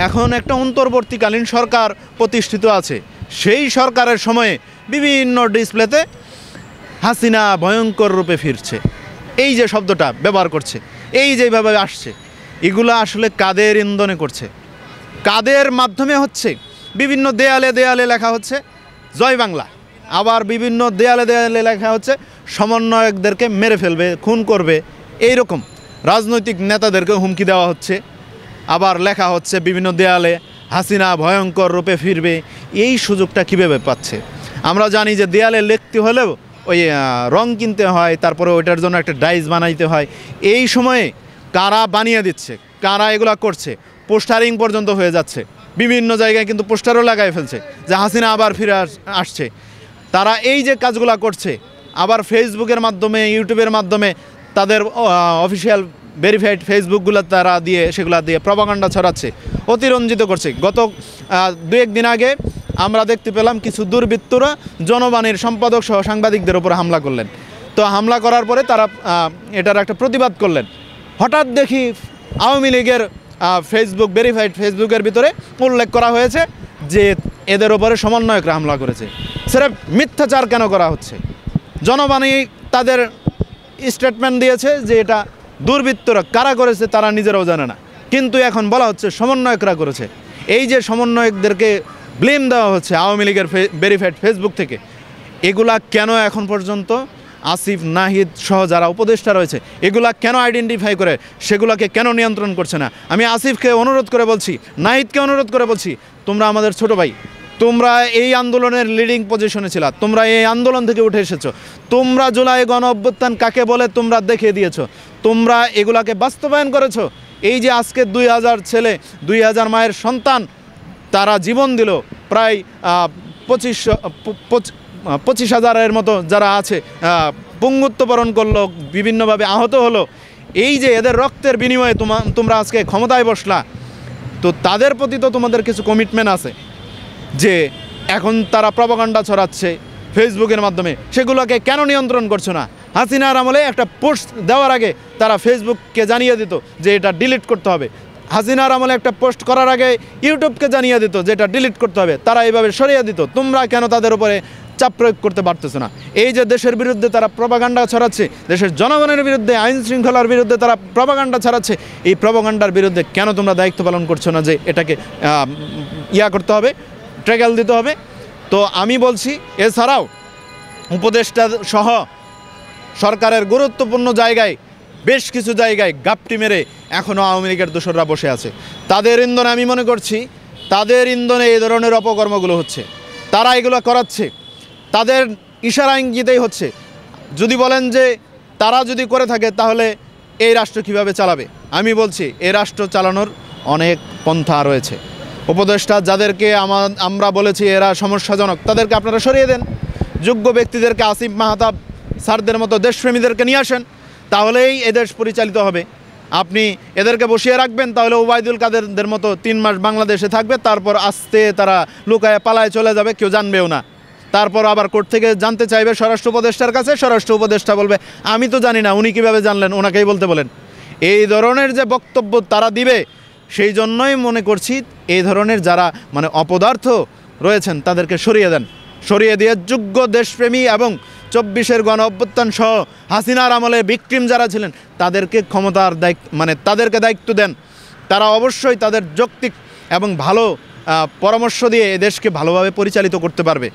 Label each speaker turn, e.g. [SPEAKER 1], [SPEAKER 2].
[SPEAKER 1] এখন একটা অন্তর্বর্তীকালীন সরকার প্রতিষ্ঠিত আছে। সেই সরকারের সময়ে বিভিন্ন ডিসপ্লেতে হাসিনা ভয়ঙ্কর রূপে ফিরছে, এই যে শব্দটা ব্যবহার করছে, এই যেভাবে আসছে, এগুলো আসলে কাদের ইন্ধনে করছে, কাদের মাধ্যমে হচ্ছে? বিভিন্ন দেয়ালে দেয়ালে লেখা হচ্ছে জয় বাংলা, আবার বিভিন্ন দেয়ালে দেয়ালে লেখা হচ্ছে সমন্বয়কদেরকে মেরে ফেলবে, খুন করবে, এইরকম রাজনৈতিক নেতাদেরকে হুমকি দেওয়া হচ্ছে। আবার লেখা হচ্ছে বিভিন্ন দেয়ালে হাসিনা ভয়ঙ্কর রূপে ফিরবে। এই সুযোগটা কীভাবে পাচ্ছে? আমরা জানি যে দেয়ালে লিখতে হলেও ওই রং কিনতে হয়, তারপরে ওইটার জন্য একটা ডাইস বানাইতে হয়। এই সময়ে কারা বানিয়ে দিচ্ছে, কারা এগুলা করছে, পোস্টারিং পর্যন্ত হয়ে যাচ্ছে। বিভিন্ন জায়গায় কিন্তু পোস্টারও লাগাই ফেলছে যে হাসিনা আবার ফিরে আসছে। তারা এই যে কাজগুলো করছে, আবার ফেসবুকের মাধ্যমে, ইউটিউবের মাধ্যমে তাদের অফিসিয়াল ভেরিফাইড ফেসবুকগুলো তারা দিয়ে সেগুলো দিয়ে প্রপাগান্ডা ছড়াচ্ছে, অতিরঞ্জিত করছে। গত 2-1 দিন আগে আমরা দেখতে পেলাম কিছু দুর্বৃত্তরা জনবাণীর সম্পাদক সহ সাংবাদিকদের উপর হামলা করলেন। তো হামলা করার পরে তারা এটার একটা প্রতিবাদ করলেন। হঠাৎ দেখি আওয়ামী লীগের ফেসবুক ভেরিফাইড ফেসবুকের ভিতরে উল্লেখ করা হয়েছে যে এদের ওপরে সমন্বয়করা হামলা করেছে। সেটা মিথ্যাচার কেন করা হচ্ছে? জনবাণী তাদের স্টেটমেন্ট দিয়েছে যে এটা দুর্বৃত্তরা কারা করেছে তারা নিজেরাও জানে না, কিন্তু এখন বলা হচ্ছে সমন্বয়করা করেছে। এই যে সমন্বয়কদেরকে ব্লেম দেওয়া হচ্ছে আওয়ামী লীগের ভেরিফাইড ফেসবুক থেকে, এগুলা কেন এখন পর্যন্ত আসিফ, নাহিদ সহ যারা উপদেষ্টা রয়েছে এগুলা কেন আইডেন্টিফাই করে, সেগুলোকে কেন নিয়ন্ত্রণ করছে না? আমি আসিফকে অনুরোধ করে বলছি, নাহিদকে অনুরোধ করে বলছি, তোমরা আমাদের ছোট ভাই, তোমরা এই আন্দোলনের লিডিং পজিশনে ছিলা, তোমরা এই আন্দোলন থেকে উঠে এসেছো, তোমরা জুলাই গণ অভ্যুত্থান কাকে বলে তোমরা দেখিয়ে দিয়েছো, তোমরা এগুলাকে বাস্তবায়ন করেছো। এই যে আজকে 2000 ছেলে, 2000 মায়ের সন্তান তারা জীবন দিল, প্রায় 25,000-এর মতো যারা আছে পঙ্গুত্ববরণ করলো, বিভিন্নভাবে আহত হলো। এই যে এদের রক্তের বিনিময়ে তোমরা আজকে ক্ষমতায় বসলা, তো তাদের প্রতি তো তোমাদের কিছু কমিটমেন্ট আছে যে এখন তারা প্রপাগান্ডা ছড়াচ্ছে ফেসবুকের মাধ্যমে, সেগুলোকে কেন নিয়ন্ত্রণ করছো না? হাসিনার আমলে একটা পোস্ট দেওয়ার আগে তারা ফেসবুককে জানিয়ে দিত যে এটা ডিলিট করতে হবে, হাসিনার আমলে একটা পোস্ট করার আগে ইউটিউবকে জানিয়ে দিত যে এটা ডিলিট করতে হবে, তারা এইভাবে সরিয়ে দিত। তোমরা কেন তাদের উপরে চাপ প্রয়োগ করতে পারতেছো না? এই যে দেশের বিরুদ্ধে তারা প্রপাগান্ডা ছড়াচ্ছে, দেশের জনগণের বিরুদ্ধে, আইন শৃঙ্খলার বিরুদ্ধে তারা প্রপাগান্ডা ছড়াচ্ছে, এই প্রপাগান্ডার বিরুদ্ধে কেন তোমরা দায়িত্ব পালন করছো না যে এটাকে করতে হবে, ট্র্যাকেল দিতে হবে? তো আমি বলছি, এছাড়াও উপদেষ্টা সহ সরকারের গুরুত্বপূর্ণ জায়গায়, বেশ কিছু জায়গায় গাপটি মেরে এখনও আওয়ামী লীগের দোসররা বসে আছে। তাদের ইন্ধনে, আমি মনে করছি তাদের ইন্ধনে এই ধরনের অপকর্মগুলো হচ্ছে, তারা এগুলো করাচ্ছে, তাদের ইশারা ইঙ্গিতেই হচ্ছে। যদি বলেন যে তারা যদি করে থাকে তাহলে এই রাষ্ট্র কিভাবে চালাবে? আমি বলছি এই রাষ্ট্র চালানোর অনেক পন্থা রয়েছে। উপদেষ্টা যাদেরকে আমরা বলেছি এরা সমস্যাজনক, তাদেরকে আপনারা সরিয়ে দেন। যোগ্য ব্যক্তিদেরকে, আসিফ মাহতাব স্যারদের মতো দেশপ্রেমীদেরকে নিয়ে আসেন, তাহলেই এদেশ পরিচালিত হবে। আপনি এদেরকে বসিয়ে রাখবেন, তাহলে ওবায়দুল কাদেরদের মতো 3 মাস বাংলাদেশে থাকবে, তারপর আস্তে তারা লুকায় পালায় চলে যাবে, কেউ জানবেও না। তারপর আবার কোর্ট থেকে জানতে চাইবে স্বরাষ্ট্র উপদেষ্টার কাছে, স্বরাষ্ট্র উপদেষ্টা বলবে আমি তো জানি না, উনি কীভাবে জানলেন, ওনাকেই বলতে বলেন। এই ধরনের যে বক্তব্য তারা দিবে, সেই জন্যই মনে করছি এই ধরনের যারা অপদার্থ রয়েছেন তাদেরকে সরিয়ে দেন, সরিয়ে দিয়ে যোগ্য দেশপ্রেমী এবং 24-এর গণ অভ্যুত্থান সহ হাসিনার আমলে ভিকটিম যারা ছিলেন তাদেরকে ক্ষমতার তাদেরকে দায়িত্ব দেন। তারা অবশ্যই তাদের যৌক্তিক এবং ভালো পরামর্শ দিয়ে এদেশকে ভালোভাবে পরিচালিত করতে পারবে।